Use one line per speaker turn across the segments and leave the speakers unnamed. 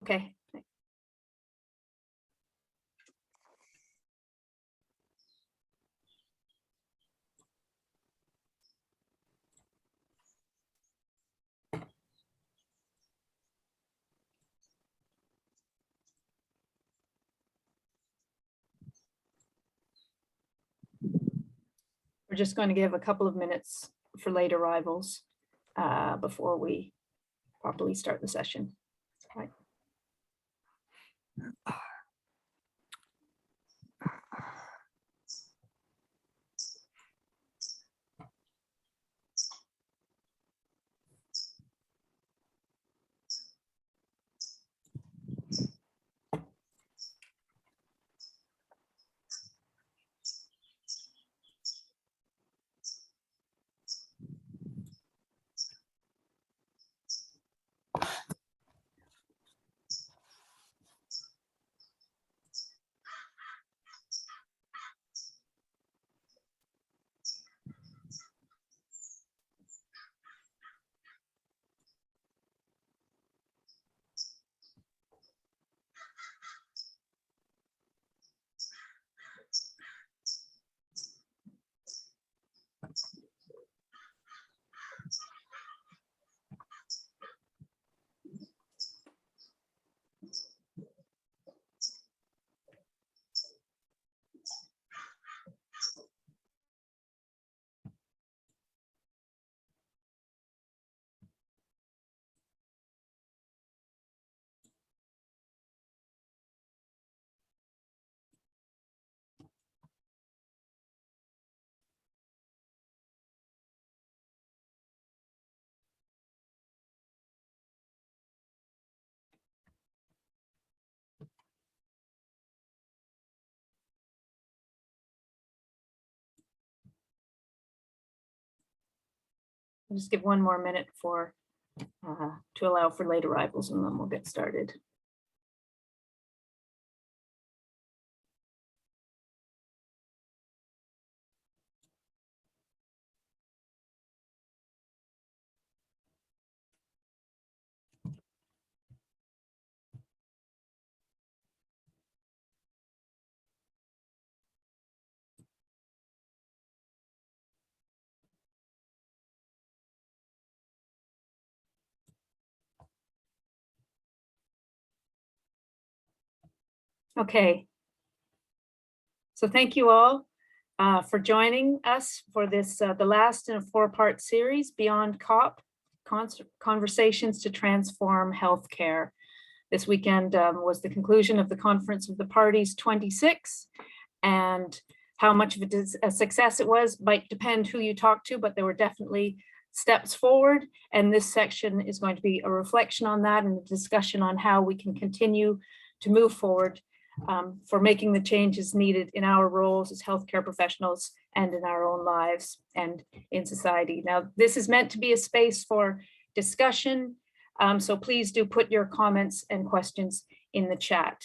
Okay. We're just going to give a couple of minutes for late arrivals before we properly start the session. Right. I'll just give one more minute for to allow for late arrivals, and then we'll get started. Okay. So thank you all for joining us for this, the last in a 4-part series, Beyond COP, Conversations to Transform Healthcare. This weekend was the conclusion of the Conference of the Parties 26, and how much of a success it was might depend who you talk to, but there were definitely steps forward. And this section is going to be a reflection on that and a discussion on how we can continue to move forward for making the changes needed in our roles as healthcare professionals and in our own lives and in society. Now, this is meant to be a space for discussion, so please do put your comments and questions in the chat.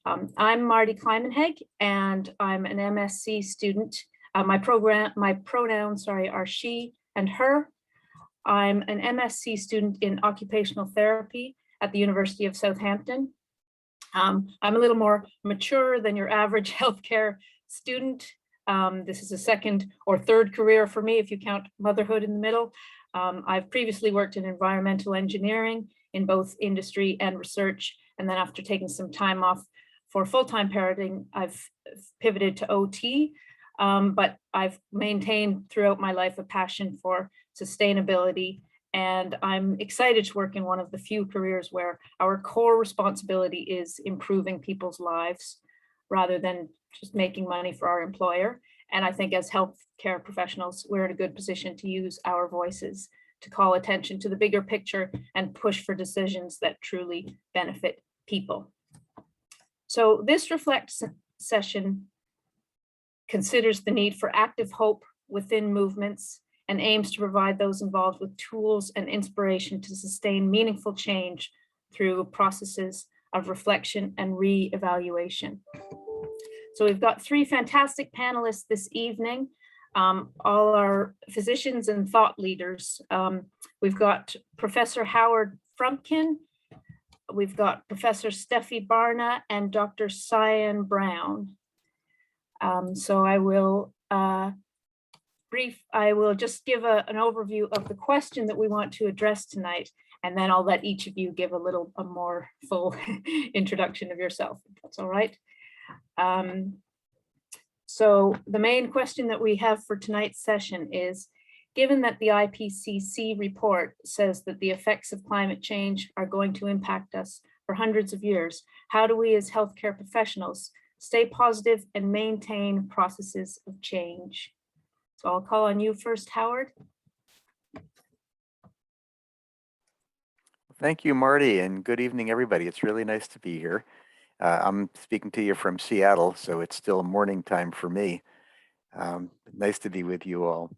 I'm Marty Climenhaga, and I'm an MSc student. My pronouns, are she and her. I'm an MSc student in occupational therapy at the University of Southampton. I'm a little more mature than your average healthcare student. This is a second or third career for me, if you count motherhood in the middle. I've previously worked in environmental engineering in both industry and research. And then after taking some time off for full-time parenting, I've pivoted to OT, but I've maintained throughout my life a passion for sustainability. And I'm excited to work in one of the few careers where our core responsibility is improving people's lives rather than just making money for our employer. And I think as healthcare professionals, we're in a good position to use our voices to call attention to the bigger picture and push for decisions that truly benefit people. So this Reflect session considers the need for active hope within movements and aims to provide those involved with tools and inspiration to sustain meaningful change through processes of reflection and re-evaluation. So we've got 3 fantastic panelists this evening, all our physicians and thought leaders. We've got Professor Howard Frumkin, we've got Professor Stefi Barna and Dr. Cyan Brown. So I will just give an overview of the question that we want to address tonight, and then I'll let each of you give a more full introduction of yourself, if that's all right. So the main question that we have for tonight's session is, given that the IPCC report says that the effects of climate change are going to impact us for hundreds of years, how do we as healthcare professionals stay positive and maintain processes of change? So I'll call on you first, Howard.
Thank you, Marty, and good evening, everybody. It's really nice to be here. I'm speaking to you from Seattle, so it's still morning time for me. Nice to be with you all.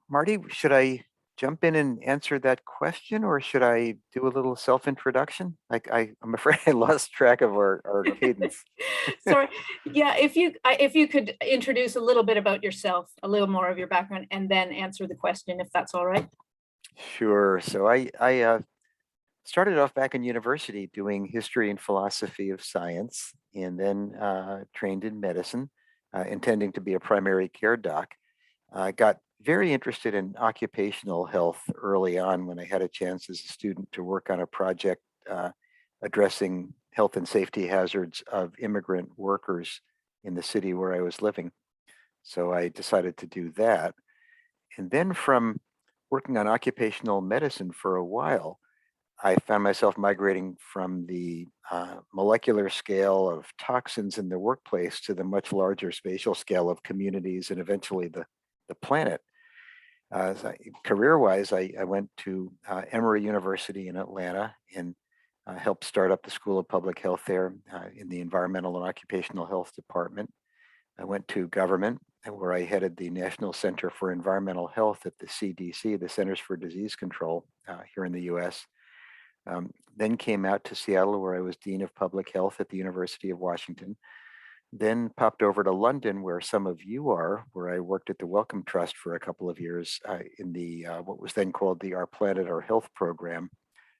Marty, should I jump in and answer that question, or should I do a little self-introduction? I'm afraid I lost track of our cadence.
Sorry. Yeah, if you could introduce a little bit about yourself, a little more of your background, and then answer the question, if that's all right.
Sure. So I started off back in university doing history and philosophy of science, and then trained in medicine, intending to be a primary care doc. I got very interested in occupational health early on when I had a chance as a student to work on a project addressing health and safety hazards of immigrant workers in the city where I was living. So I decided to do that. And then from working on occupational medicine for a while, I found myself migrating from the molecular scale of toxins in the workplace to the much larger spatial scale of communities and eventually the planet. Career-wise, I went to Emory University in Atlanta and helped start up the School of Public Health there in the Environmental and Occupational Health Department. I went to government, where I headed the National Center for Environmental Health at the CDC, the Centers for Disease Control here in the US. Then came out to Seattle, where I was Dean of Public Health at the University of Washington. Then popped over to London, where some of you are, where I worked at the Wellcome Trust for a couple of years in the what was then called the Our Planet, Our Health program,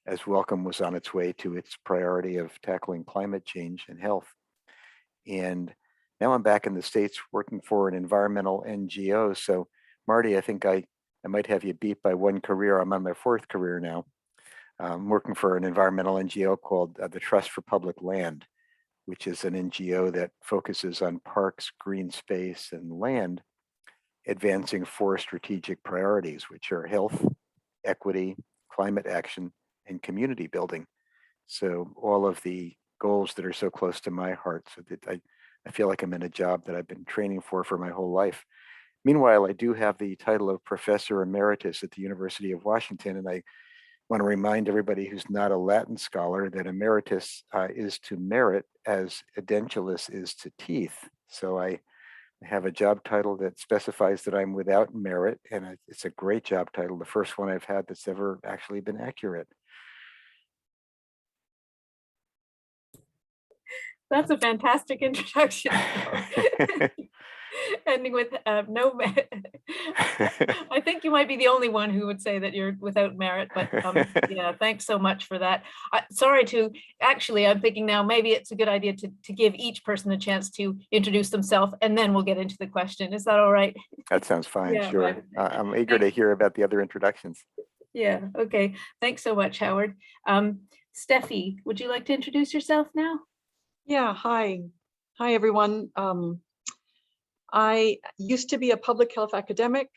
as Wellcome was on its way to its priority of tackling climate change and health. And now I'm back in the States working for an environmental NGO. So Marty, I think I might have you beat by one career. I'm on my fourth career now. I'm working for an environmental NGO called the Trust for Public Land, which is an NGO that focuses on parks, green space, and land, advancing four strategic priorities, which are health, equity, climate action, and community building. So all of the goals that are so close to my heart, so that I feel like I'm in a job that I've been training for my whole life. Meanwhile, I do have the title of Professor Emeritus at the University of Washington, and I want to remind everybody who's not a Latin scholar that emeritus is to merit as edentulous is to teeth. So I have a job title that specifies that I'm without merit, and it's a great job title, the first one I've had that's ever actually been accurate.
That's a fantastic introduction. Ending with no merit. I think you might be the only one who would say that you're without merit, but yeah, thanks so much for that. I'm thinking now maybe it's a good idea to give each person a chance to introduce themselves, and then we'll get into the question. Is that all right?
That sounds fine, yeah, sure. I'm eager
thanks.
To hear about the other introductions.
Yeah, okay. Thanks so much, Howard. Stefi, would you like to introduce yourself now?
Yeah, hi. Hi, everyone. I used to be a public health academic.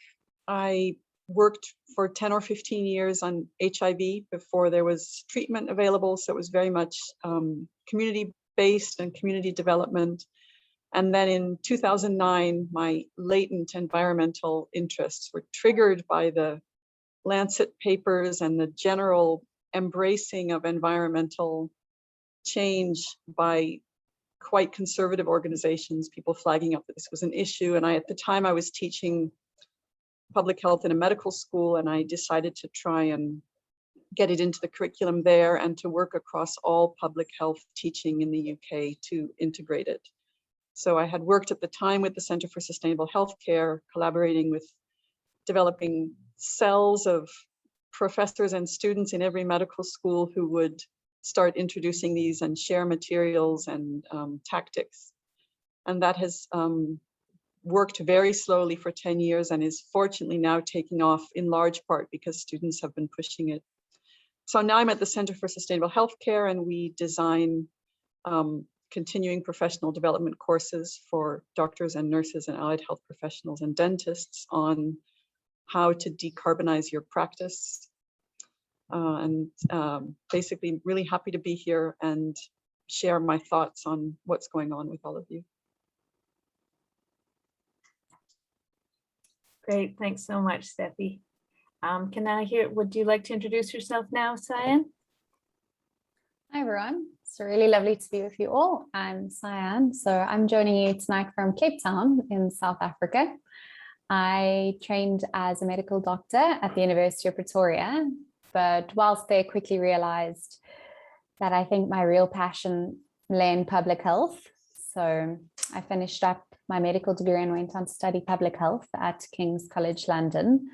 I worked for 10 or 15 years on HIV before there was treatment available. So it was very much community-based and community development. And then in 2009, my latent environmental interests were triggered by the Lancet papers and the general embracing of environmental change by quite conservative organizations, people flagging up that this was an issue. And at the time I was teaching public health in a medical school, and I decided to try and get it into the curriculum there and to work across all public health teaching in the UK to integrate it. So I had worked at the time with the Center for Sustainable Healthcare, collaborating with developing cells of professors and students in every medical school who would start introducing these and share materials and tactics. And that has worked very slowly for 10 years and is fortunately now taking off in large part because students have been pushing it. So now I'm at the Center for Sustainable Healthcare, and we design continuing professional development courses for doctors and nurses and allied health professionals and dentists on how to decarbonize your practice. Basically really happy to be here and share my thoughts on what's going on with all of you.
Great, thanks so much, Stefi. Would you like to introduce yourself now, Cyan?
Hi everyone, it's really lovely to be with you all. I'm Cyan, so I'm joining you tonight from Cape Town in South Africa. I trained as a medical doctor at the University of Pretoria, but whilst there quickly realized that I think my real passion lay in public health. So I finished up my medical degree and went on to study public health at King's College London.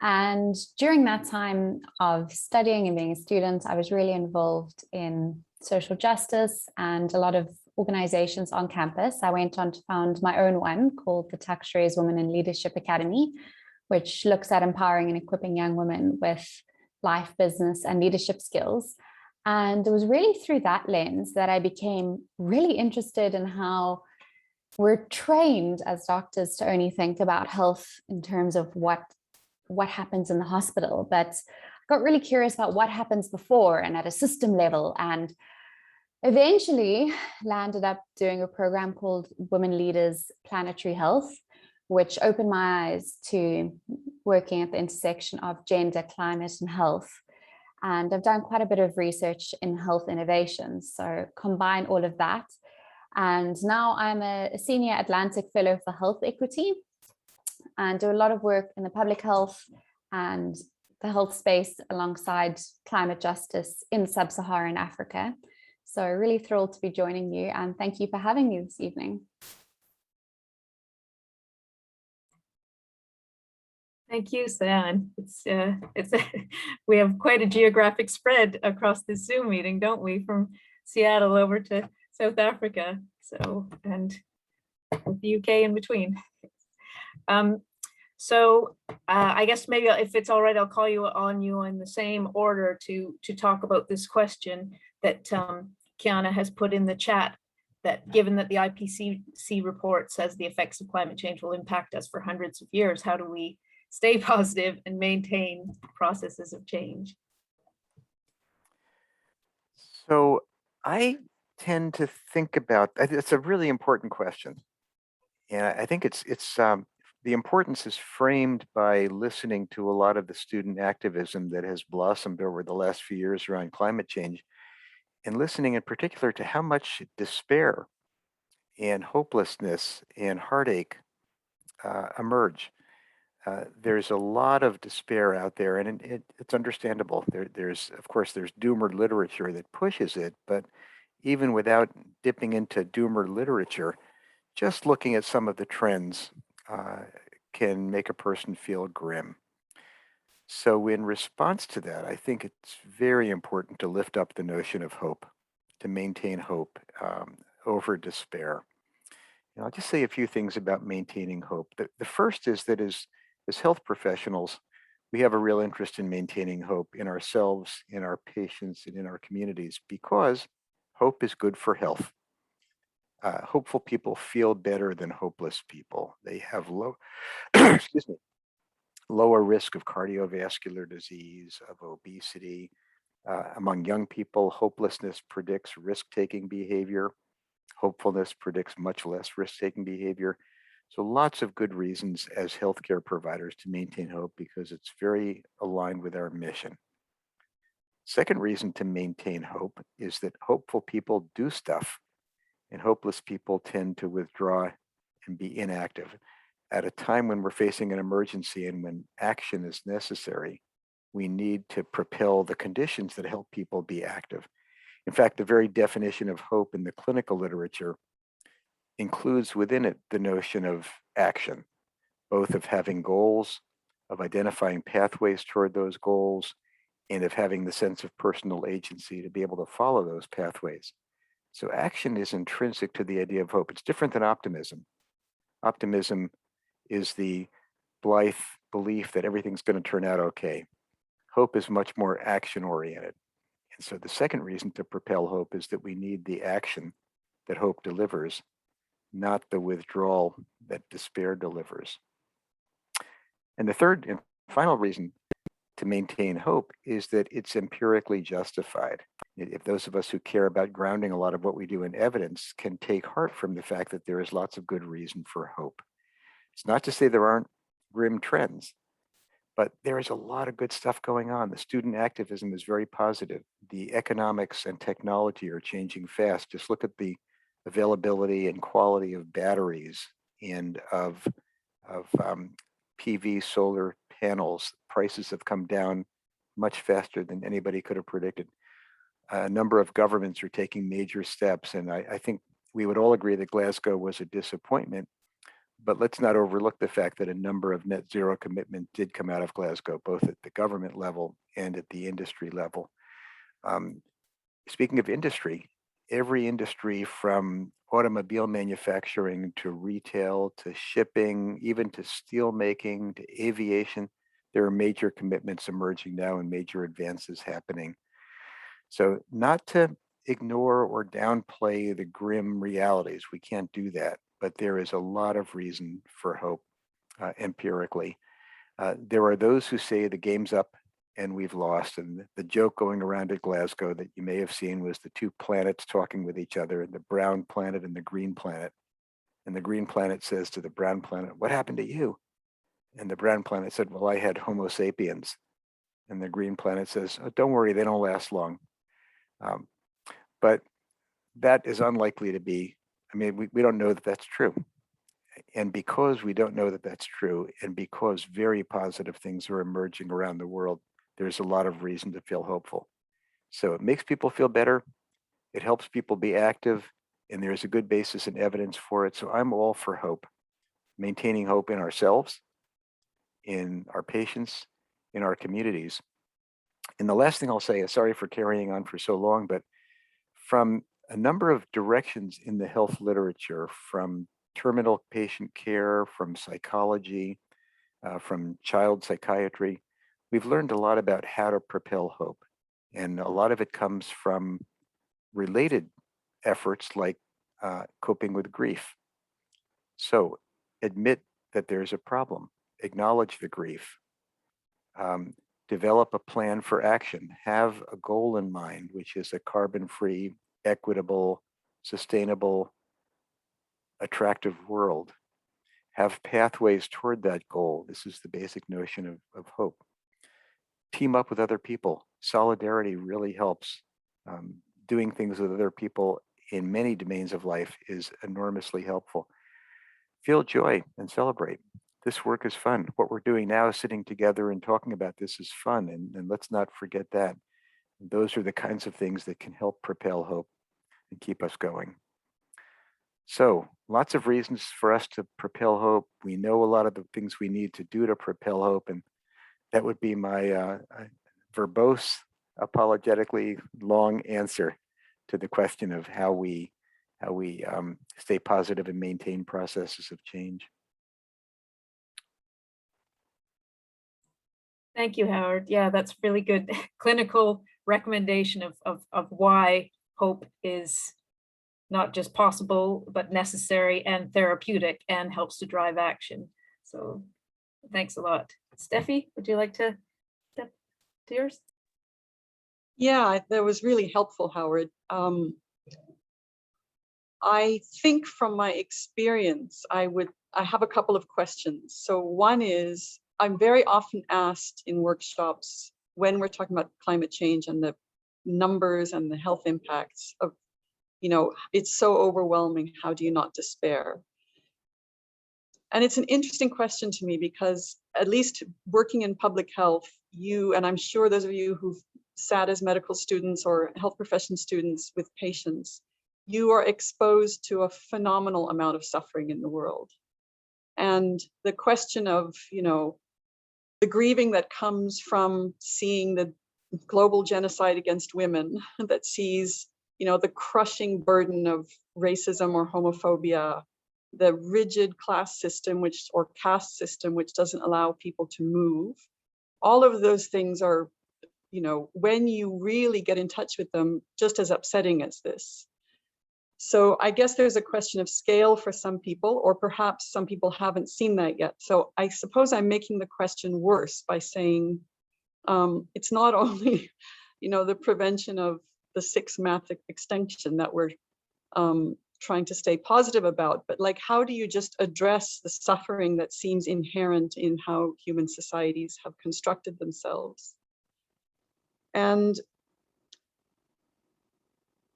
And during that time of studying and being a student, I was really involved in social justice and a lot of organizations on campus. I went on to found my own one called the Tax-Raised Women in Leadership Academy, which looks at empowering and equipping young women with life, business, and leadership skills. And it was really through that lens that I became really interested in how we're trained as doctors to only think about health in terms of what happens in the hospital, but I got really curious about what happens before and at a system level, and eventually landed up doing a program called Women Leaders Planetary Health, which opened my eyes to working at the intersection of gender, climate, and health. And I've done quite a bit of research in health innovations, so combine all of that. And now I'm a senior Atlantic Fellow for Health Equity and do a lot of work in the public health and the health space alongside climate justice in sub-Saharan Africa. So really thrilled to be joining you, and thank you for having me this evening.
Thank you, Cyan. We have quite a geographic spread across this Zoom meeting, don't we? From Seattle over to South Africa, so, and with the UK in between. I guess maybe if it's all right, I'll call you in the same order to talk about this question that Kiana has put in the chat, that given that the IPCC report says the effects of climate change will impact us for hundreds of years, how do we stay positive and maintain processes of change?
So I tend to think about, it's a really important question. And I think it's the importance is framed by listening to a lot of the student activism that has blossomed over the last few years around climate change, and listening in particular to how much despair and hopelessness and heartache emerge. There's a lot of despair out there, and it's understandable. There's doomer literature that pushes it, but even without dipping into doomer literature, just looking at some of the trends can make a person feel grim. So in response to that, I think it's very important to lift up the notion of hope, to maintain hope over despair. And I'll just say a few things about maintaining hope. The first is that as health professionals, we have a real interest in maintaining hope in ourselves, in our patients, and in our communities, because hope is good for health. Hopeful people feel better than hopeless people. They have lower risk of cardiovascular disease, of obesity. Among young people, hopelessness predicts risk-taking behavior. Hopefulness predicts much less risk-taking behavior. So lots of good reasons as healthcare providers to maintain hope, because it's very aligned with our mission. Second reason to maintain hope is that hopeful people do stuff, and hopeless people tend to withdraw and be inactive. At a time when we're facing an emergency and when action is necessary, we need to propel the conditions that help people be active. In fact, the very definition of hope in the clinical literature includes within it the notion of action, both of having goals of identifying pathways toward those goals, and of having the sense of personal agency to be able to follow those pathways. So action is intrinsic to the idea of hope. It's different than optimism. Optimism is the blithe belief that everything's going to turn out okay. Hope is much more action oriented. And so the second reason to propel hope is that we need the action that hope delivers, not the withdrawal that despair delivers. And the third and final reason to maintain hope is that it's empirically justified. If those of us who care about grounding a lot of what we do in evidence can take heart from the fact that there is lots of good reason for hope. It's not to say there aren't grim trends, but there is a lot of good stuff going on. The student activism is very positive. The economics and technology are changing fast. Just look at the availability and quality of batteries and of PV solar panels. Prices have come down much faster than anybody could have predicted. A number of governments are taking major steps, and I think we would all agree that Glasgow was a disappointment, but let's not overlook the fact that a number of net zero commitments did come out of Glasgow, both at the government level and at the industry level. Speaking of industry, every industry from automobile manufacturing to retail to shipping, even to steel making to aviation, there are major commitments emerging now and major advances happening. So not to ignore or downplay the grim realities, we can't do that, but there is a lot of reason for hope empirically. There are those who say the game's up and we've lost. And the joke going around at Glasgow that you may have seen was the two planets talking with each other, the brown planet and the green planet. And the green planet says to the brown planet, "What happened to you?" And the brown planet said, "Well, I had Homo sapiens." And the green planet says, "Oh, don't worry, they don't last long." But that is unlikely to be, I mean, we don't know that that's true. And because we don't know that that's true, and because very positive things are emerging around the world, there's a lot of reason to feel hopeful. So it makes people feel better. It helps people be active, and there's a good basis and evidence for it. So I'm all for hope, maintaining hope in ourselves, in our patients, in our communities. And the last thing I'll say is, sorry for carrying on for so long, but from a number of directions in the health literature, from terminal patient care, from psychology, from child psychiatry, we've learned a lot about how to propel hope. And a lot of it comes from related efforts like coping with grief. So admit that there's a problem, acknowledge the grief, develop a plan for action, have a goal in mind, which is a carbon-free, equitable, sustainable, attractive world. Have pathways toward that goal. This is the basic notion of hope. Team up with other people. Solidarity really helps. Doing things with other people in many domains of life is enormously helpful. Feel joy and celebrate. This work is fun. What we're doing now, sitting together and talking about this, is fun. And let's not forget that. Those are the kinds of things that can help propel hope and keep us going. So lots of reasons for us to propel hope. We know a lot of the things we need to do to propel hope. And that would be my verbose, apologetically long answer to the question of how we stay positive and maintain processes of change.
Thank you, Howard. Yeah, that's really good clinical recommendation of why hope is not just possible, but necessary and therapeutic and helps to drive action. So thanks a lot. Stefi, would you like to step to yours?
Yeah, that was really helpful, Howard. I think from my experience, I have a couple of questions. So one is, I'm very often asked in workshops when we're talking about climate change and the numbers and the health impacts of, it's so overwhelming. How do you not despair? And it's an interesting question to me because, at least working in public health, and I'm sure those of you who've sat as medical students or health profession students with patients, you are exposed to a phenomenal amount of suffering in the world. And the question of, the grieving that comes from seeing the global genocide against women, that sees, you know, the crushing burden of racism or homophobia, the rigid class system or caste system which doesn't allow people to move. All of those things are, you know, when you really get in touch with them, just as upsetting as this. So I guess there's a question of scale for some people, or perhaps some people haven't seen that yet. So I suppose I'm making the question worse by saying it's not only, you know, the prevention of the sixth mass extinction that we're trying to stay positive about, but like, how do you just address the suffering that seems inherent in how human societies have constructed themselves? And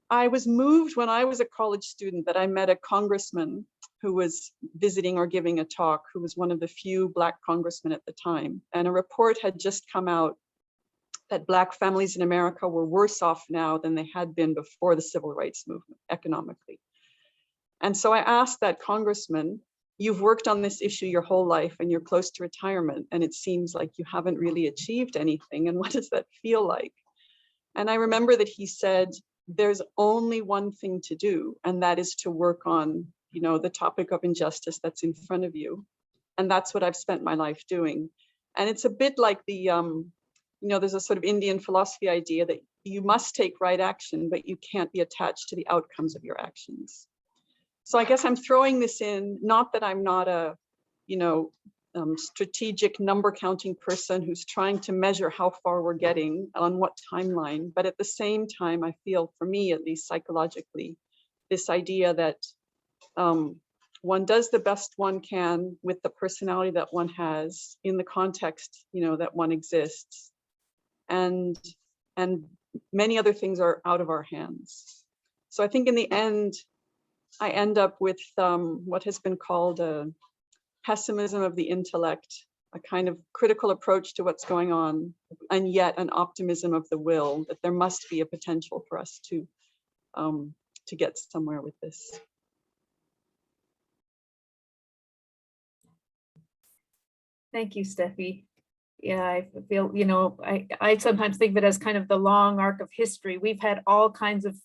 I was moved when I was a college student that I met a congressman who was visiting or giving a talk, who was one of the few Black congressmen at the time. And a report had just come out that Black families in America were worse off now than they had been before the civil rights movement economically. And so I asked that congressman, you've worked on this issue your whole life and you're close to retirement, and it seems like you haven't really achieved anything. And what does that feel like? And I remember that he said, there's only one thing to do, and that is to work on, you know, the topic of injustice that's in front of you. And that's what I've spent my life doing. And it's a bit like the, you know, there's a sort of Indian philosophy idea that you must take right action, but you can't be attached to the outcomes of your actions. So I guess I'm throwing this in, not that I'm not a, you know, strategic number counting person who's trying to measure how far we're getting on what timeline, but at the same time, I feel, for me at least psychologically, this idea that one does the best one can with the personality that one has in the context, you know, that one exists, and many other things are out of our hands. So I think in the end, I end up with what has been called a pessimism of the intellect, a kind of critical approach to what's going on, and yet an optimism of the will, that there must be a potential for us to get somewhere with this.
Thank you, Stefi. Yeah, I feel, you know, I sometimes think of it as kind of the long arc of history. We've had all kinds of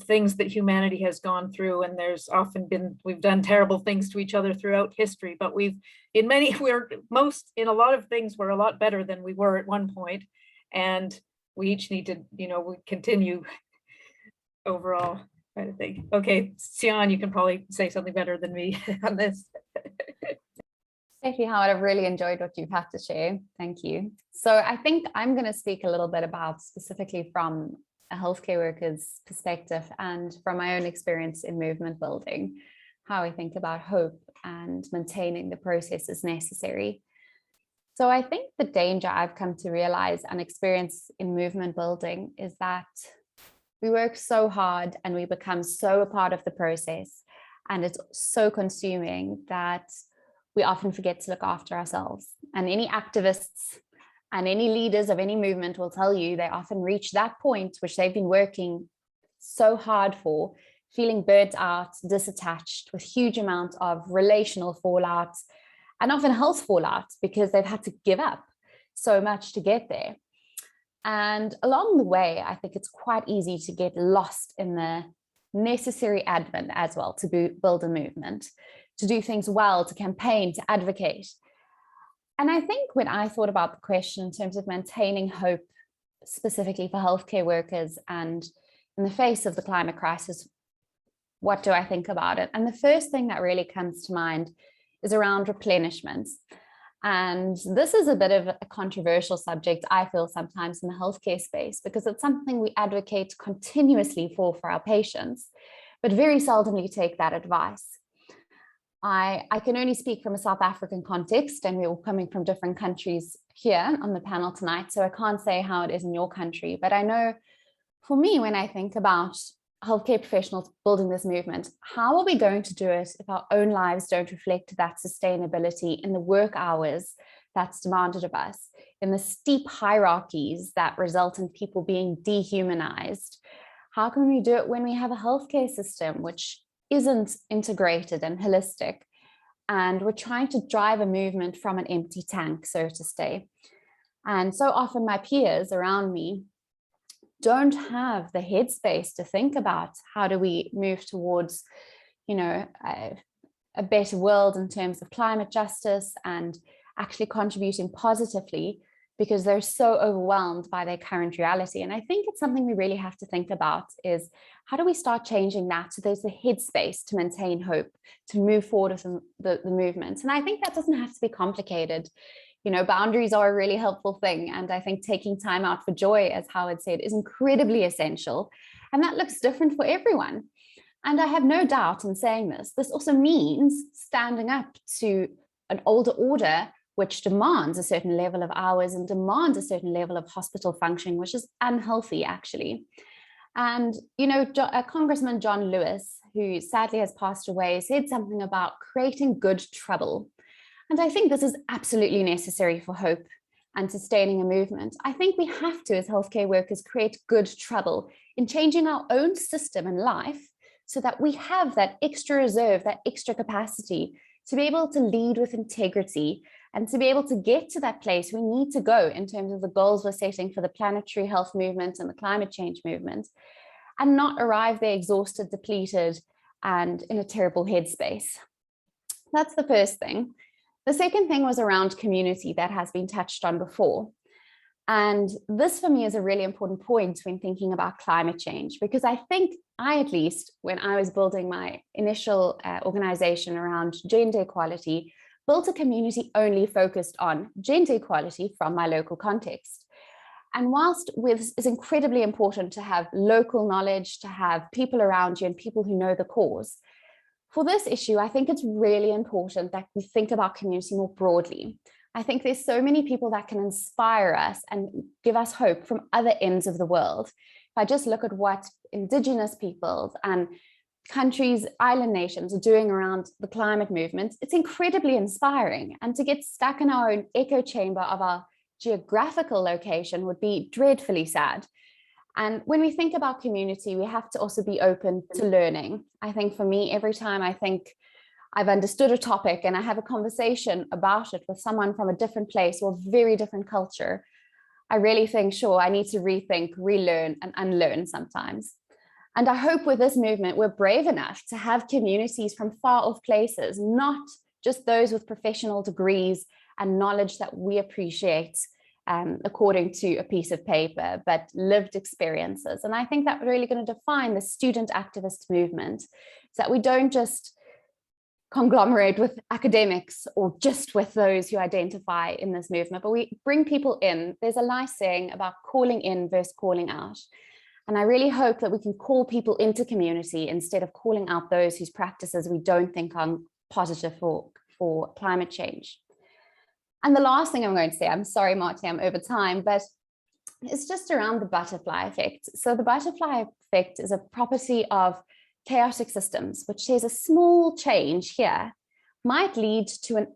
things that humanity has gone through, and there's often been, we've done terrible things to each other throughout history, but we've, in a lot of things, we're a lot better than we were at one point, and we each need to, you know, we continue overall, I think. Okay, Cyan, you can probably say something better than me on this.
Stefi, Howard, I've really enjoyed what you've had to share. Thank you. So I think I'm going to speak a little bit about, specifically from a healthcare worker's perspective and from my own experience in movement building, how I think about hope and maintaining the processes necessary. So I think the danger I've come to realize and experience in movement building is that we work so hard and we become so a part of the process, and it's so consuming that we often forget to look after ourselves. And any activists and any leaders of any movement will tell you they often reach that point which they've been working so hard for, feeling burnt out, disattached, with huge amounts of relational fallout and often health fallout, because they've had to give up so much to get there. And along the way, I think it's quite easy to get lost in the necessary admin as well to build a movement, to do things well, to campaign, to advocate. And I think when I thought about the question in terms of maintaining hope, specifically for healthcare workers and in the face of the climate crisis, what do I think about it? And the first thing that really comes to mind is around replenishment. And this is a bit of a controversial subject, I feel, sometimes in the healthcare space, because it's something we advocate continuously for our patients, but very seldomly take that advice. I can only speak from a South African context, and we're all coming from different countries here on the panel tonight, so I can't say how it is in your country. But I know for me, when I think about healthcare professionals building this movement, how are we going to do it if our own lives don't reflect that sustainability in the work hours that's demanded of us, in the steep hierarchies that result in people being dehumanized? How can we do it when we have a healthcare system which isn't integrated and holistic? and we're trying to drive a movement from an empty tank, so to say. And so often my peers around me don't have the headspace to think about how do we move towards, you know, a better world in terms of climate justice and actually contributing positively, because they're so overwhelmed by their current reality. And I think it's something we really have to think about is how do we start changing that so there's the headspace to maintain hope, to move forward with the movement. And I think that doesn't have to be complicated. You know, boundaries are a really helpful thing. And I think taking time out for joy, as Howard said, is incredibly essential. And that looks different for everyone. And I have no doubt in saying this, this also means standing up to an older order which demands a certain level of hours and demands a certain level of hospital functioning, which is unhealthy, actually. And, you know, Congressman John Lewis, who sadly has passed away, said something about creating good trouble. And I think this is absolutely necessary for hope and sustaining a movement. I think we have to, as healthcare workers, create good trouble in changing our own system and life so that we have that extra reserve, that extra capacity to be able to lead with integrity and to be able to get to that place we need to go in terms of the goals we're setting for the planetary health movement and the climate change movement, and not arrive there exhausted, depleted, and in a terrible headspace. That's the first thing. The second thing was around community that has been touched on before. And this for me is a really important point when thinking about climate change, because I think at least when I was building my initial organization around gender equality, built a community only focused on gender equality from my local context. And whilst it's incredibly important to have local knowledge, to have people around you and people who know the cause, for this issue, I think it's really important that we think about community more broadly. I think there's so many people that can inspire us and give us hope from other ends of the world. If I just look at what Indigenous peoples and countries, island nations are doing around the climate movement, it's incredibly inspiring. And to get stuck in our own echo chamber of our geographical location would be dreadfully sad. And when we think about community, we have to also be open to learning. I think for me, every time I think I've understood a topic and I have a conversation about it with someone from a different place or very different culture, I really think, sure, I need to rethink, relearn, and unlearn sometimes. And I hope with this movement, we're brave enough to have communities from far off places, not just those with professional degrees and knowledge that we appreciate according to a piece of paper, but lived experiences. And I think that's really going to define the student activist movement, is that we don't just conglomerate with academics or just with those who identify in this movement, but we bring people in. There's a nice saying about calling in versus calling out. And I really hope that we can call people into community instead of calling out those whose practices we don't think are positive for climate change. And the last thing I'm going to say, I'm sorry, Marty, I'm over time, but it's just around the butterfly effect. So the butterfly effect is a property of chaotic systems, which says a small change here might lead to an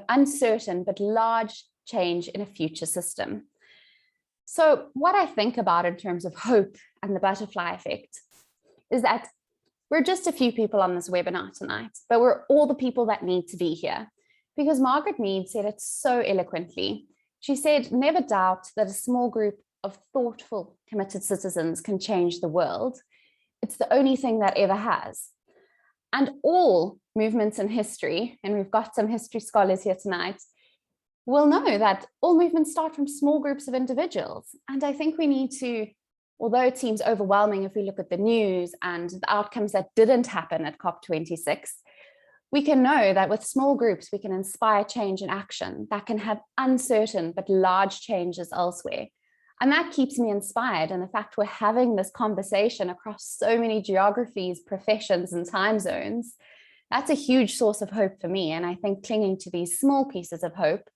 uncertain but large change in a future system. So what I think about in terms of hope and the butterfly effect is that we're just a few people on this webinar tonight, but we're all the people that need to be here. Because Margaret Mead said it so eloquently. She said, never doubt that a small group of thoughtful, committed citizens can change the world. It's the only thing that ever has. And all movements in history, and we've got some history scholars here tonight, will know that all movements start from small groups of individuals. And I think we need to, although it seems overwhelming if we look at the news and the outcomes that didn't happen at COP26, we can know that with small groups, we can inspire change and action that can have uncertain but large changes elsewhere. And that keeps me inspired. And the fact we're having this conversation across so many geographies, professions, and time zones, that's a huge source of hope for me. And I think clinging to these small pieces of hope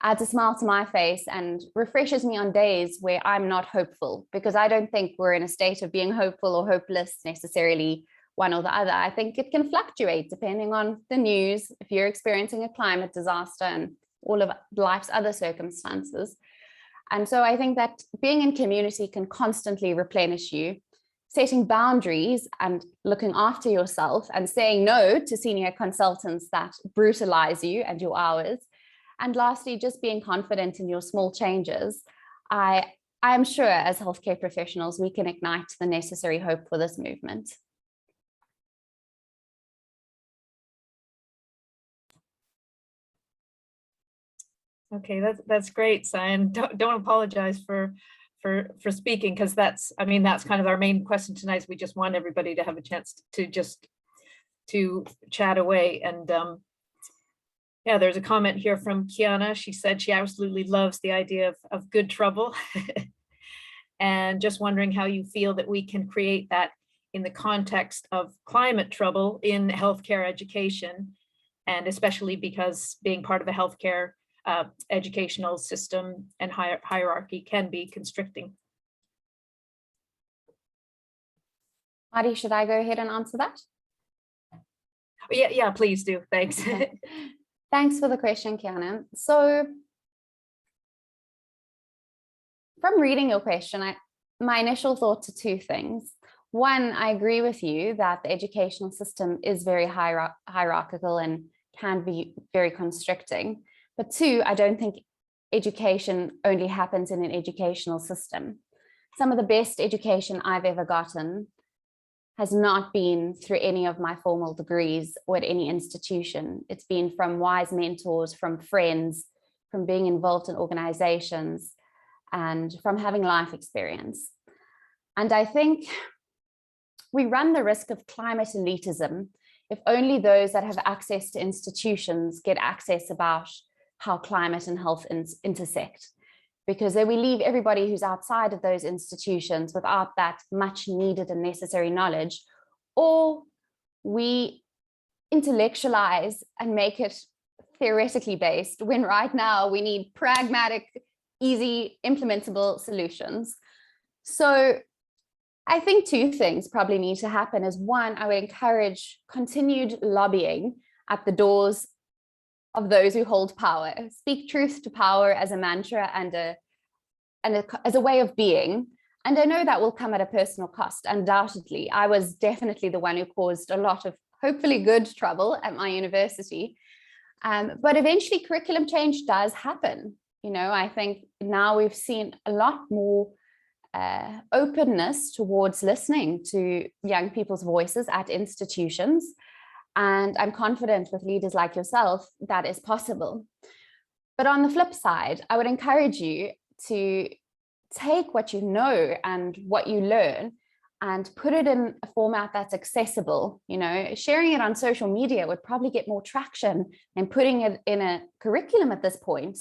adds a smile to my face and refreshes me on days where I'm not hopeful, because I don't think we're in a state of being hopeful or hopeless necessarily, one or the other. I think it can fluctuate depending on the news, if you're experiencing a climate disaster and all of life's other circumstances. And so I think that being in community can constantly replenish you. setting boundaries and looking after yourself and saying no to senior consultants that brutalize you and your hours. And lastly, just being confident in your small changes. I am sure as healthcare professionals, we can ignite the necessary hope for this movement.
Okay, that's great, Cyan. Don't apologize for speaking, because that's kind of our main question tonight. Is we just want everybody to have a chance to chat away. And yeah, there's a comment here from Kiana. She said she absolutely loves the idea of good trouble. And just wondering how you feel that we can create that in the context of climate trouble in healthcare education, and especially because being part of a healthcare educational system and hierarchy can be constricting.
Marty, should I go ahead and answer that?
Yeah, please do. Thanks.
Thanks for the question, Kiana. So from reading your question, my initial thoughts are two things. One, I agree with you that the educational system is very hierarchical and can be very constricting. But two, I don't think education only happens in an educational system. Some of the best education I've ever gotten has not been through any of my formal degrees or at any institution. It's been from wise mentors, from friends, from being involved in organizations, and from having life experience. And I think we run the risk of climate elitism if only those that have access to institutions get access about how climate and health intersect, because then we leave everybody who's outside of those institutions without that much needed and necessary knowledge, or we intellectualize and make it theoretically based, when right now we need pragmatic, easy, implementable solutions. So I think two things probably need to happen. Is one, I would encourage continued lobbying at the doors of those who hold power. Speak truth to power as a mantra and as a way of being. And I know that will come at a personal cost, undoubtedly. I was definitely the one who caused a lot of hopefully good trouble at my university. But eventually curriculum change does happen. I think now we've seen a lot more openness towards listening to young people's voices at institutions. And I'm confident with leaders like yourself that is possible. But on the flip side, I would encourage you to take what you know and what you learn and put it in a format that's accessible. Sharing it on social media would probably get more traction than putting it in a curriculum at this point,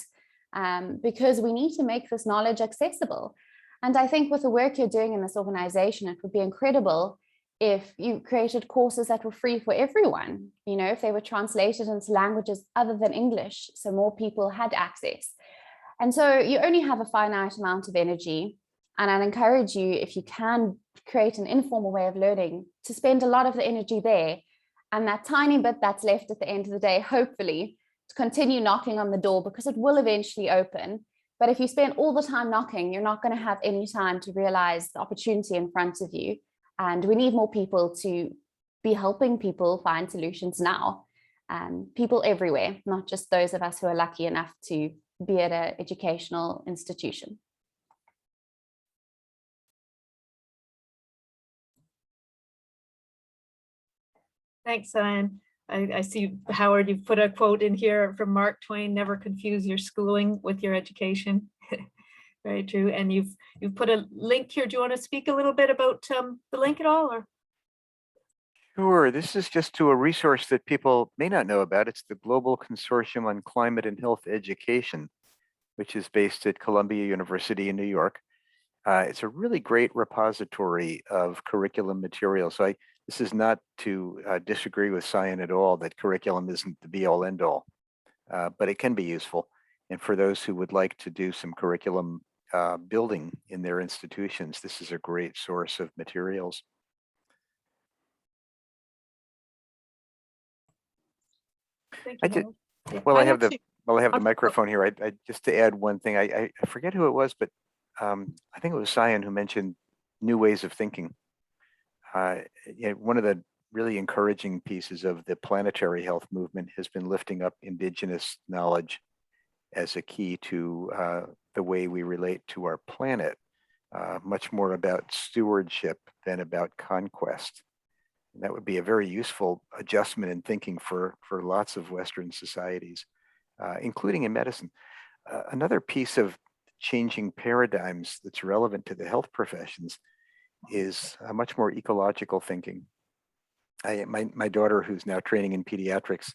because we need to make this knowledge accessible. And I think with the work you're doing in this organization, it would be incredible if you created courses that were free for everyone, if they were translated into languages other than English, so more people had access. And so you only have a finite amount of energy. And I'd encourage you, if you can create an informal way of learning, to spend a lot of the energy there. And that tiny bit that's left at the end of the day, hopefully, to continue knocking on the door, because it will eventually open. But if you spend all the time knocking, you're not going to have any time to realize the opportunity in front of you. And we need more people to be helping people find solutions now. People everywhere, not just those of us who are lucky enough to be at an educational institution.
Thanks, Cyan. I see, Howard, you've put a quote in here from Mark Twain: "Never confuse your schooling with your education." Very true. And you've put a link here. Do you want to speak a little bit about the link at all? Or?
Sure. This is just to a resource that people may not know about. It's the Global Consortium on Climate and Health Education, which is based at Columbia University in New York. It's a really great repository of curriculum material. So this is not to disagree with Cyan at all, that curriculum isn't the be all end all, but it can be useful. And for those who would like to do some curriculum building in their institutions, this is a great source of materials.
Thank
I
you,
did,
Howard.
well, I have
actually-
the microphone here. I just to add one thing. I forget who it was, but I think it was Cyan who mentioned new ways of thinking. One of the really encouraging pieces of the planetary health movement has been lifting up indigenous knowledge as a key to the way we relate to our planet, much more about stewardship than about conquest. And that would be a very useful adjustment in thinking for lots of Western societies, including in medicine. Another piece of changing paradigms that's relevant to the health professions is a much more ecological thinking. My daughter, who's now training in pediatrics,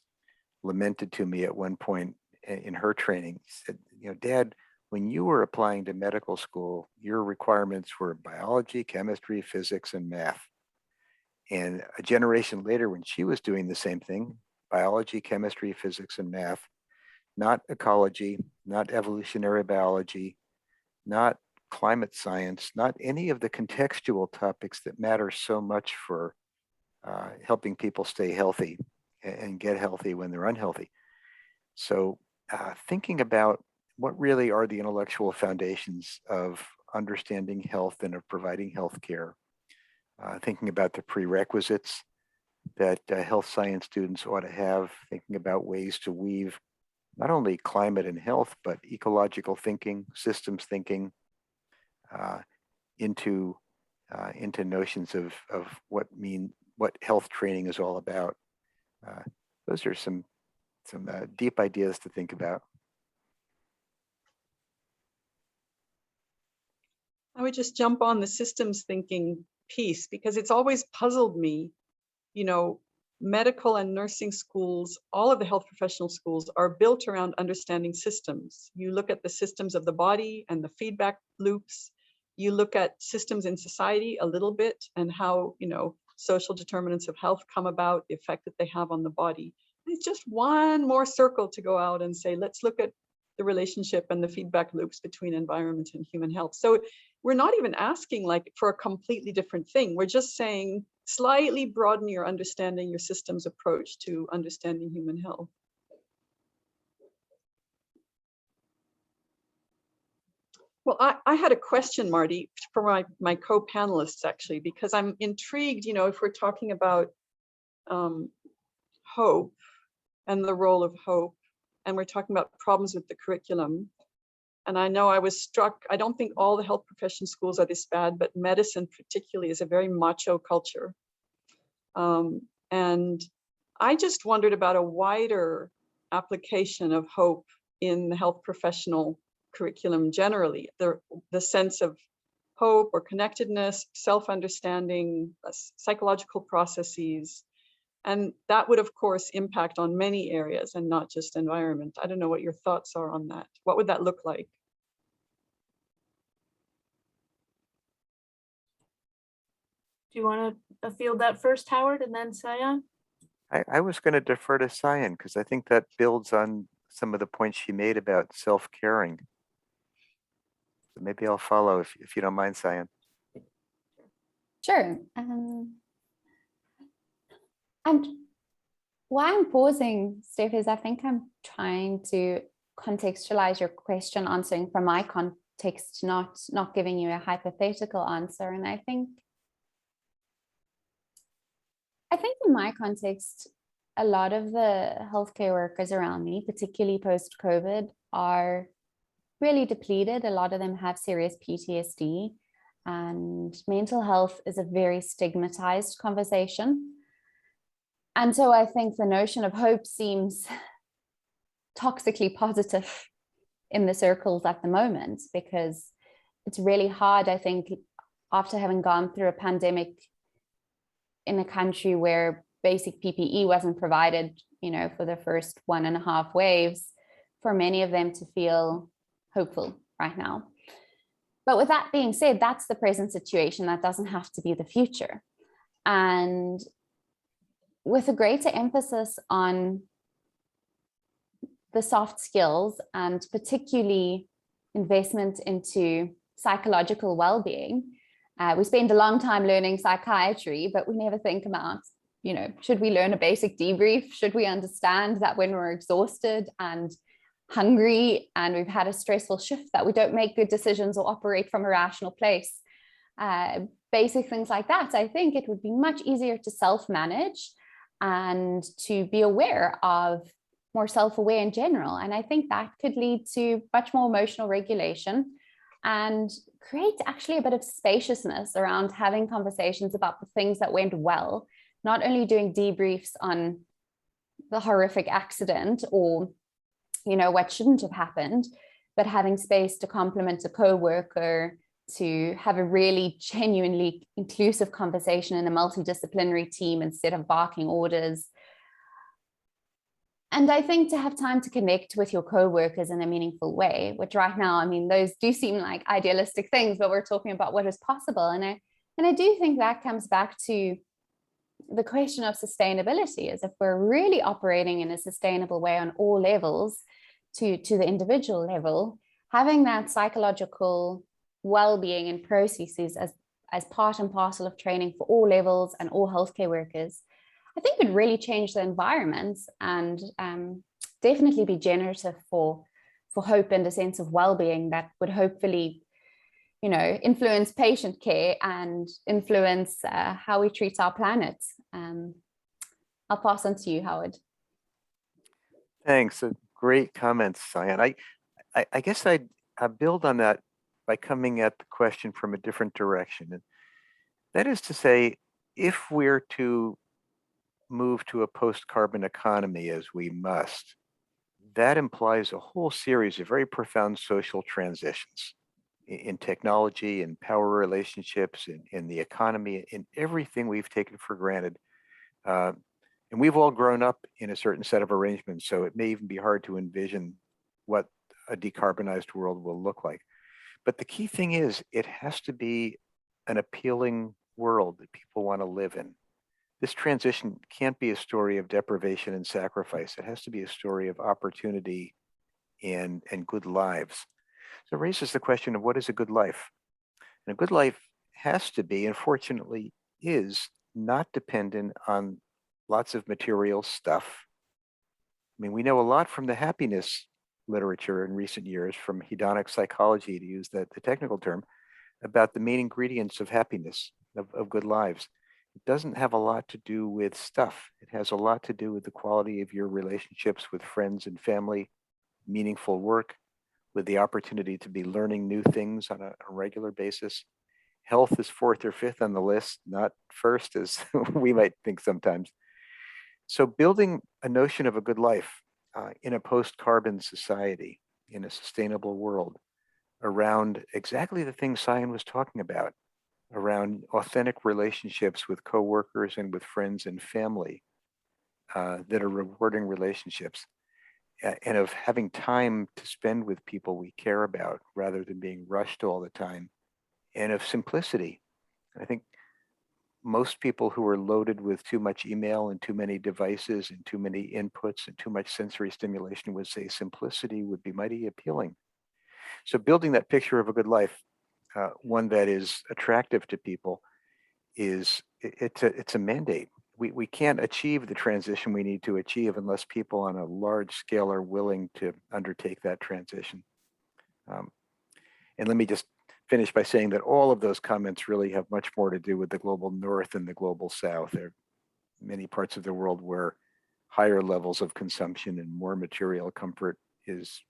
lamented to me at one point in her training, said, Dad, when you were applying to medical school, your requirements were biology, chemistry, physics, and math. And a generation later, when she was doing the same thing, biology, chemistry, physics, and math, not ecology, not evolutionary biology, not climate science, not any of the contextual topics that matter so much for helping people stay healthy and get healthy when they're unhealthy. So thinking about what really are the intellectual foundations of understanding health and of providing health care, thinking about the prerequisites that health science students ought to have, thinking about ways to weave not only climate and health, but ecological thinking, systems thinking into notions of what health training is all about. Those are some deep ideas to think about.
I would just jump on the systems thinking piece because it's always puzzled me. Medical and nursing schools, all of the health professional schools are built around understanding systems. You look at the systems of the body and the feedback loops. You look at systems in society a little bit and how, social determinants of health come about, the effect that they have on the body. And it's just one more circle to go out and say, let's look at the relationship and the feedback loops between environment and human health. So we're not even asking for a completely different thing. We're just saying, slightly broaden your understanding, your systems approach to understanding human health. Well, I had a question, Marty, for my co-panelists, actually, because I'm intrigued, if we're talking about hope and the role of hope, and we're talking about problems with the curriculum. And I know I was struck, I don't think all the health profession schools are this bad, but medicine particularly is a very macho culture. And I just wondered about a wider application of hope in the health professional curriculum generally, the sense of hope or connectedness, self-understanding, psychological processes. And that would, of course, impact on many areas and not just environment. I don't know what your thoughts are on that. What would that look like?
Do you want to field that first, Howard, and then Cyan?
I was going to defer to Cyan because I think that builds on some of the points she made about self-caring. So maybe I'll follow if you don't mind, Cyan.
Sure. And why I'm pausing, Steph, is I think I'm trying to contextualize your question, answering from my context, not giving you a hypothetical answer. And I think in my context, a lot of the healthcare workers around me, particularly post-COVID, are really depleted. A lot of them have serious PTSD, and mental health is a very stigmatized conversation. And so I think the notion of hope seems toxically positive in the circles at the moment, because it's really hard, I think, after having gone through a pandemic in a country where basic PPE wasn't provided, for the first 1.5 waves, for many of them to feel hopeful right now. But with that being said, that's the present situation. That doesn't have to be the future. And with a greater emphasis on the soft skills and particularly investment into psychological well-being, we spend a long time learning psychiatry, but we never think about, should we learn a basic debrief? Should we understand that when we're exhausted and hungry and we've had a stressful shift, that we don't make good decisions or operate from a rational place? basic things like that, I think it would be much easier to self-manage and to be aware of, more self-aware in general. And I think that could lead to much more emotional regulation and create actually a bit of spaciousness around having conversations about the things that went well, not only doing debriefs on the horrific accident or, you know, what shouldn't have happened, but having space to compliment a co-worker, to have a really genuinely inclusive conversation in a multidisciplinary team instead of barking orders. And I think to have time to connect with your co-workers in a meaningful way, which right now, I mean, those do seem like idealistic things, but we're talking about what is possible. And I do think that comes back to the question of sustainability, is if we're really operating in a sustainable way on all levels to the individual level, having that psychological well-being and processes as part and parcel of training for all levels and all healthcare workers, I think would really change the environment and definitely be generative for hope and a sense of well-being that would hopefully, you know, influence patient care and influence how we treat our planet. I'll pass on to you, Howard.
Thanks. Great comments, Cyan. I guess I'd build on that by coming at the question from a different direction. And that is to say, if we're to move to a post-carbon economy, as we must, that implies a whole series of very profound social transitions in technology, in power relationships, in the economy, in everything we've taken for granted. And we've all grown up in a certain set of arrangements, so it may even be hard to envision what a decarbonized world will look like. But the key thing is, it has to be an appealing world that people want to live in. This transition can't be a story of deprivation and sacrifice. It has to be a story of opportunity and good lives. So it raises the question of what is a good life? And a good life has to be, and fortunately is, not dependent on lots of material stuff. I mean, we know a lot from the happiness literature in recent years, from hedonic psychology, to use the technical term, about the main ingredients of happiness, of good lives. It doesn't have a lot to do with stuff. It has a lot to do with the quality of your relationships with friends and family, meaningful work, with the opportunity to be learning new things on a regular basis. Health is fourth or fifth on the list, not first, as we might think sometimes. So building a notion of a good life in a post-carbon society, in a sustainable world, around exactly the things Cyan was talking about, around authentic relationships with coworkers and with friends and family that are rewarding relationships, and of having time to spend with people we care about rather than being rushed all the time, and of simplicity. I think most people who are loaded with too much email and too many devices and too many inputs and too much sensory stimulation would say simplicity would be mighty appealing. So building that picture of a good life, one that is attractive to people, it's a mandate. We can't achieve the transition we need to achieve unless people on a large scale are willing to undertake that transition. And let me just finish by saying that all of those comments really have much more to do with the global north and the global south. There are many parts of the world where higher levels of consumption and more material comfort is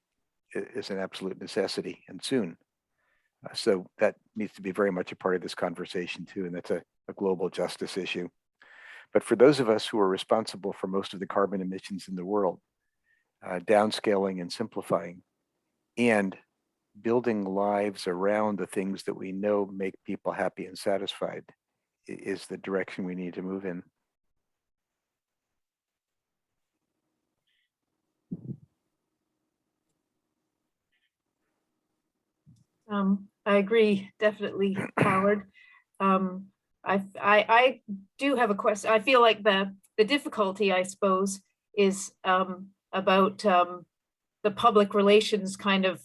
an absolute necessity, and soon. So that needs to be very much a part of this conversation too, and that's a global justice issue. But for those of us who are responsible for most of the carbon emissions in the world, downscaling and simplifying, and building lives around the things that we know make people happy and satisfied is the direction we need to move in.
I agree, definitely, Howard. I do have a question. I feel like the difficulty, I suppose, is about the public relations kind of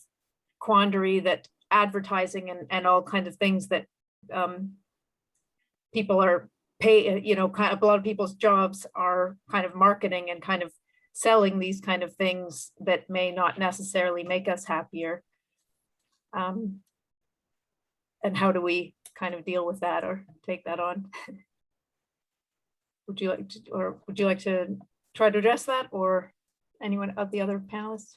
quandary that advertising and all kinds of things that people are kind of, a lot of people's jobs are kind of marketing and kind of selling these kind of things that may not necessarily make us happier. And how do we kind of deal with that or take that on. Would you like to try to address that, or anyone of the other panelists?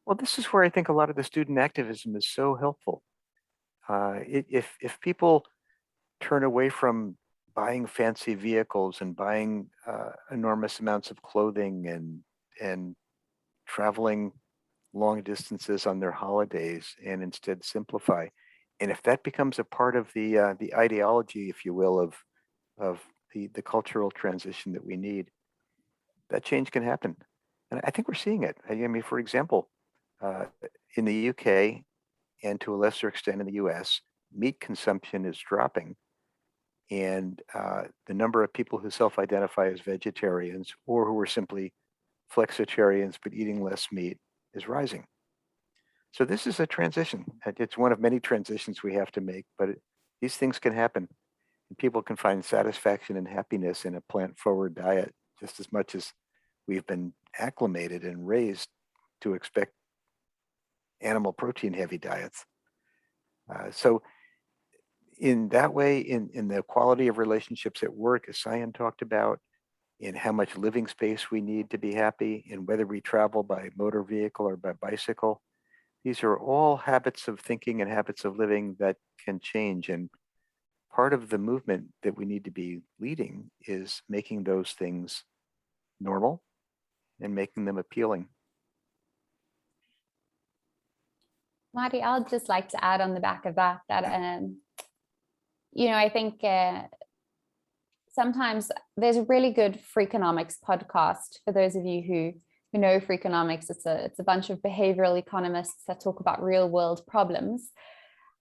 Well, this is where I think a lot of the student activism is so helpful. If people turn away from buying fancy vehicles and buying enormous amounts of clothing and traveling long distances on their holidays and instead simplify, and if that becomes a part of the ideology, if you will, of the cultural transition that we need, that change can happen. And I think we're seeing it. I mean, for example, in the UK and to a lesser extent in the US, meat consumption is dropping. And the number of people who self-identify as vegetarians or who are simply flexitarians but eating less meat is rising. So this is a transition. It's one of many transitions we have to make, but these things can happen. And people can find satisfaction and happiness in a plant-forward diet just as much as we've been acclimated and raised to expect animal protein heavy diets. So in that way, in the quality of relationships at work, as Cyan talked about, in how much living space we need to be happy, in whether we travel by motor vehicle or by bicycle, these are all habits of thinking and habits of living that can change. And part of the movement that we need to be leading is making those things normal and making them appealing.
Marty, I'd just like to add on the back of that, you know, I think sometimes there's a really good Freakonomics podcast for those of you who know Freakonomics. It's a bunch of behavioral economists that talk about real world problems.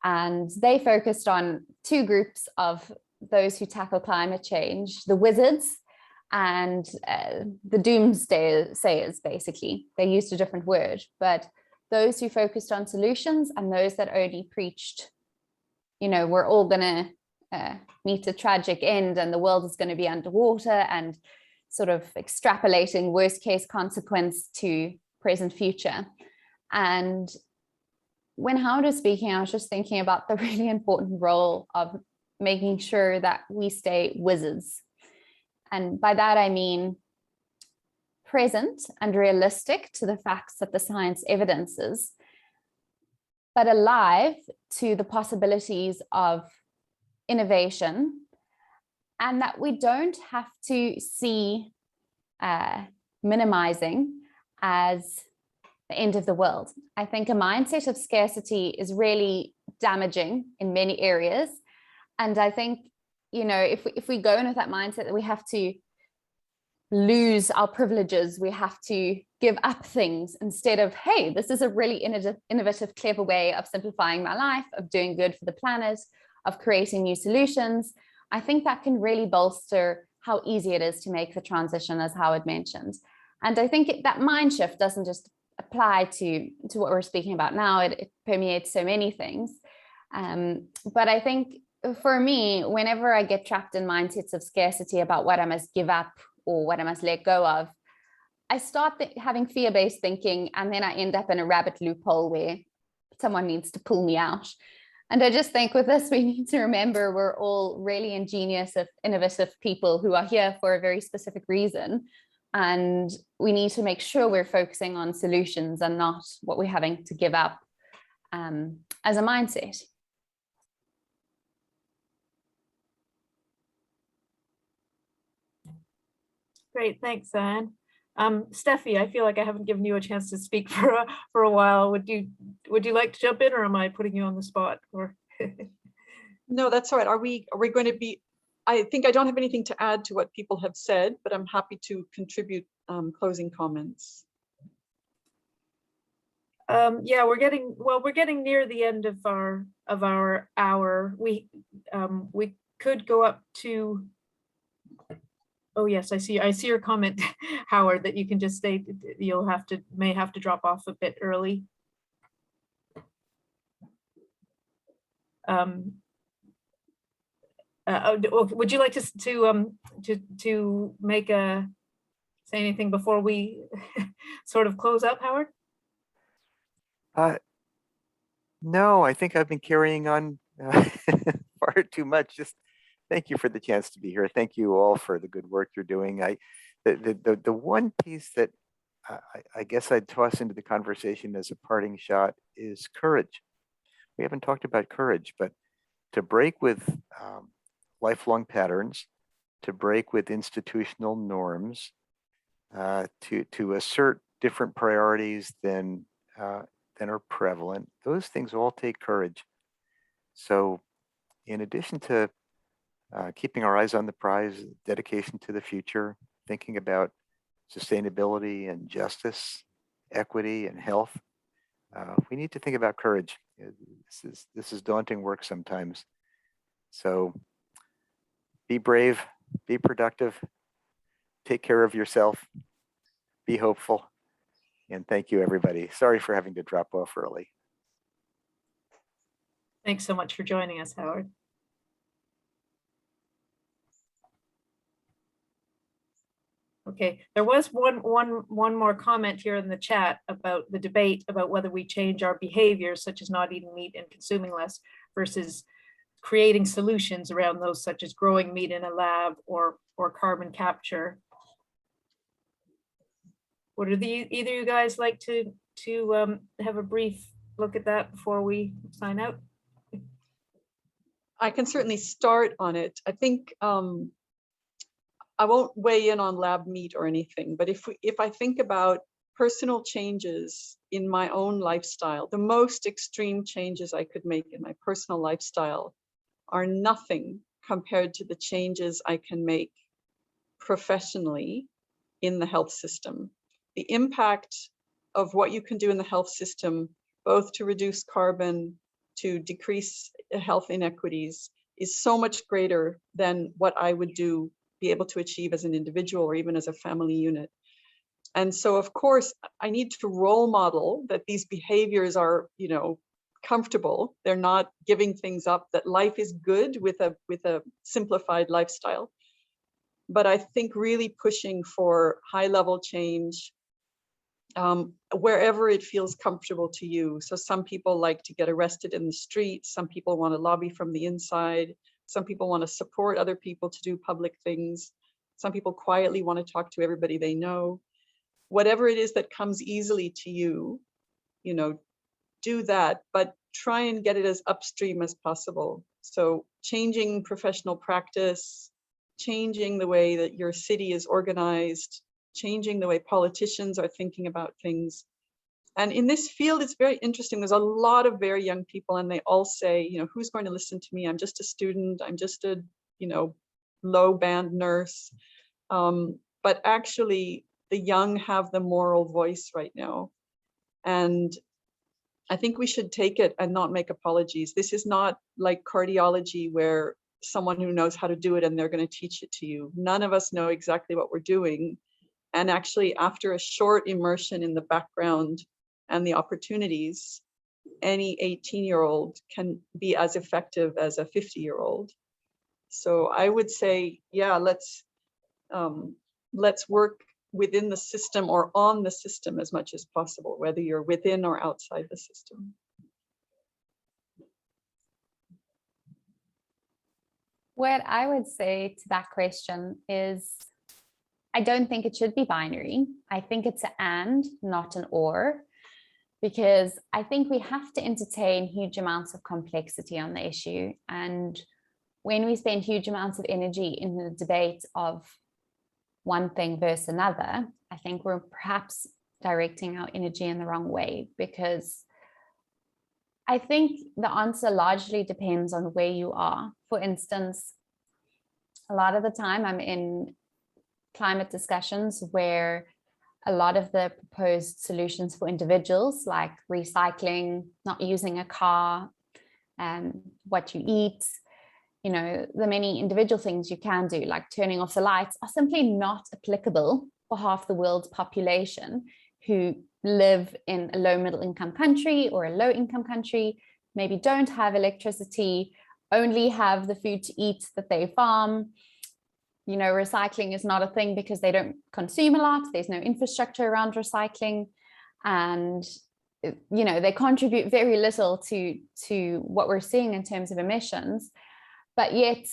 And they focused on two groups of those who tackle climate change, the wizards and the doomsayers, basically. They used a different word, but those who focused on solutions and those that only preached, you know, we're all gonna meet a tragic end and the world is going to be underwater, and sort of extrapolating worst case consequence to present future. And when Howard was speaking, I was just thinking about the really important role of making sure that we stay wizards. And by that, I mean present and realistic to the facts that the science evidences, but alive to the possibilities of innovation, and that we don't have to see minimizing as the end of the world. I think a mindset of scarcity is really damaging in many areas. And I think, you know, if we go in with that mindset that we have to lose our privileges, we have to give up things, instead of, hey, this is a really innovative, clever way of simplifying my life, of doing good for the planet, of creating new solutions, I think that can really bolster how easy it is to make the transition, as Howard mentioned. And I think that mind shift doesn't just apply to what we're speaking about now, it permeates so many things. But I think for me, whenever I get trapped in mindsets of scarcity about what I must give up or what I must let go of, I start having fear-based thinking, and then I end up in a rabbit loophole where someone needs to pull me out. And I just think with this, we need to remember we're all really ingenious, innovative people who are here for a very specific reason. And we need to make sure we're focusing on solutions and not what we're having to give up as a mindset.
Great, thanks, Anne. Stefi, I feel like I haven't given you a chance to speak for a while. Would you like to jump in, or am I putting you on the spot? Or
No, that's all right. Are we going to be? I think I don't have anything to add to what people have said, but I'm happy to contribute closing comments.
Yeah, we're getting near the end of our hour. We could go up to. Oh yes, I see your comment, Howard, that you can just stay. You'll may have to drop off a bit early. Would you like to make say anything before we sort of close up, Howard?
No, I think I've been carrying on far too much. Just thank you for the chance to be here. Thank you all for the good work you're doing. The one piece that I guess I'd toss into the conversation as a parting shot is courage. We haven't talked about courage, but to break with lifelong patterns, to break with institutional norms, to assert different priorities than are prevalent. Those things all take courage. So in addition to keeping our eyes on the prize, dedication to the future, thinking about sustainability and justice, equity and health, we need to think about courage. This is daunting work sometimes. So be brave, be productive, take care of yourself, be hopeful, and thank you, everybody. Sorry for having to drop off early.
Thanks so much for joining us, Howard. Okay, there was one more comment here in the chat about the debate about whether we change our behaviors, such as not eating meat and consuming less, versus creating solutions around those, such as growing meat in a lab or carbon capture. Would either you guys like to have a brief look at that before we sign out?
I can certainly start on it. I think I won't weigh in on lab meat or anything, but if I think about personal changes in my own lifestyle, the most extreme changes I could make in my personal lifestyle are nothing compared to the changes I can make professionally in the health system. The impact of what you can do in the health system, both to reduce carbon, to decrease health inequities, is so much greater than what I would be able to achieve as an individual or even as a family unit. And so, of course, I need to role model that these behaviors are, comfortable. They're not giving things up, that life is good with a simplified lifestyle. But I think really pushing for high level change wherever it feels comfortable to you. So some people like to get arrested in the street. Some people want to lobby from the inside. Some people want to support other people to do public things. Some people quietly want to talk to everybody they know. Whatever it is that comes easily to you, do that, but try and get it as upstream as possible. So changing professional practice, changing the way that your city is organized, changing the way politicians are thinking about things. And in this field, it's very interesting. There's a lot of very young people, and they all say, who's going to listen to me? I'm just a student. I'm just a, low band nurse. But actually, the young have the moral voice right now. And I think we should take it and not make apologies. This is not like cardiology where someone who knows how to do it and they're going to teach it to you. None of us know exactly what we're doing. And actually, after a short immersion in the background and the opportunities, any 18-year-old can be as effective as a 50-year-old. So I would say, yeah, let's work within the system or on the system as much as possible, whether you're within or outside the system.
What I would say to that question is, I don't think it should be binary. I think it's an and, not an or, because I think we have to entertain huge amounts of complexity on the issue. And when we spend huge amounts of energy in the debate of one thing versus another, I think we're perhaps directing our energy in the wrong way, because I think the answer largely depends on where you are. For instance, a lot of the time I'm in climate discussions where a lot of the proposed solutions for individuals, like recycling, not using a car, what you eat, the many individual things you can do, like turning off the lights, are simply not applicable for half the world's population who live in a low middle income country or a low income country, maybe don't have electricity, only have the food to eat that they farm. Recycling is not a thing because they don't consume a lot. There's no infrastructure around recycling. And they contribute very little to what we're seeing in terms of emissions, but yet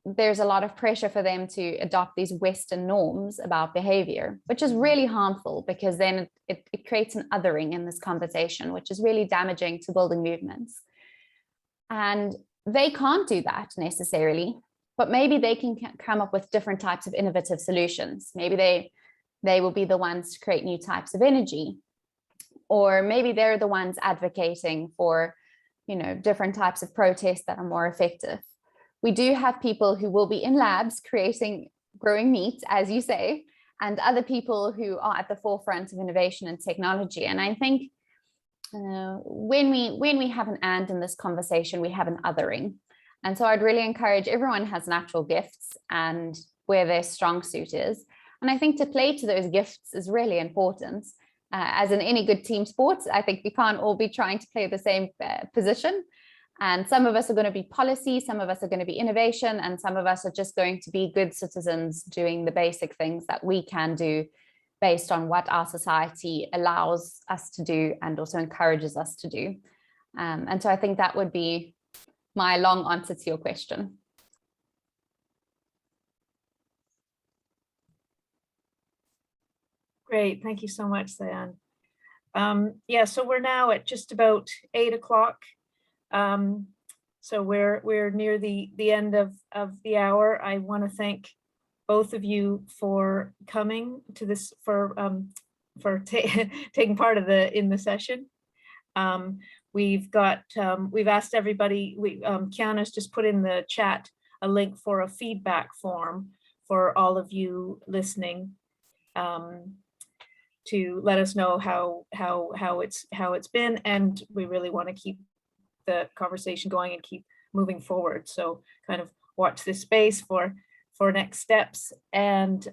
there's a lot of pressure for them to adopt these Western norms about behavior, which is really harmful, because then it creates an othering in this conversation, which is really damaging to building movements. And they can't do that necessarily, but maybe they can come up with different types of innovative solutions. Maybe they will be the ones to create new types of energy, or maybe they're the ones advocating for, different types of protests that are more effective. We do have people who will be in labs growing meat, as you say, and other people who are at the forefront of innovation and technology. And I think when we have an and in this conversation, we have an othering. And so I'd really encourage everyone has natural gifts and where their strong suit is. And I think to play to those gifts is really important. As in any good team sport, I think we can't all be trying to play the same position. And some of us are going to be policy, some of us are going to be innovation, and some of us are just going to be good citizens doing the basic things that we can do based on what our society allows us to do and also encourages us to do. And so I think that would be my long answer to your question.
Great, thank you so much, Cyan. Yeah, so we're now at just about 8 o'clock. So we're near the end of the hour. I want to thank both of you for coming to this, for taking part in the session. We've asked everybody. Kiana's just put in the chat a link for a feedback form for all of you listening, to let us know how it's been, and we really want to keep the conversation going and keep moving forward. So kind of watch this space for next steps. And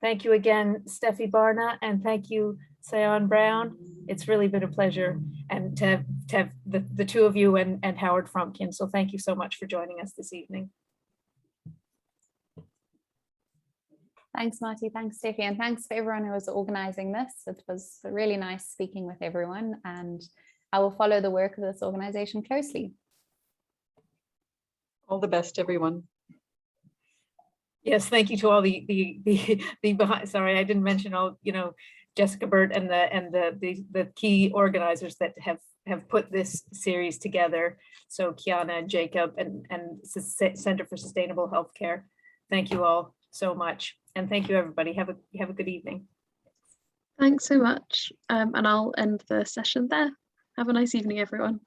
thank you again, Stefi, Barna, and thank you, Cyan Brown. It's really been a pleasure, and to have the two of you and Howard Frumkin. So thank you so much for joining us this evening.
Thanks, Marty. Thanks, Stefi. And thanks for everyone who was organizing this. It was really nice speaking with everyone, and I will follow the work of this organization closely.
All the best, everyone.
Yes, thank you to all the behind. Sorry, I didn't mention all, Jessica Burt and the key organizers that have put this series together. So Kiana and Jacob and Center for Sustainable Healthcare. Thank you all so much. And thank you, everybody. Have a good evening.
Thanks so much. And I'll end the session there. Have a nice evening, everyone.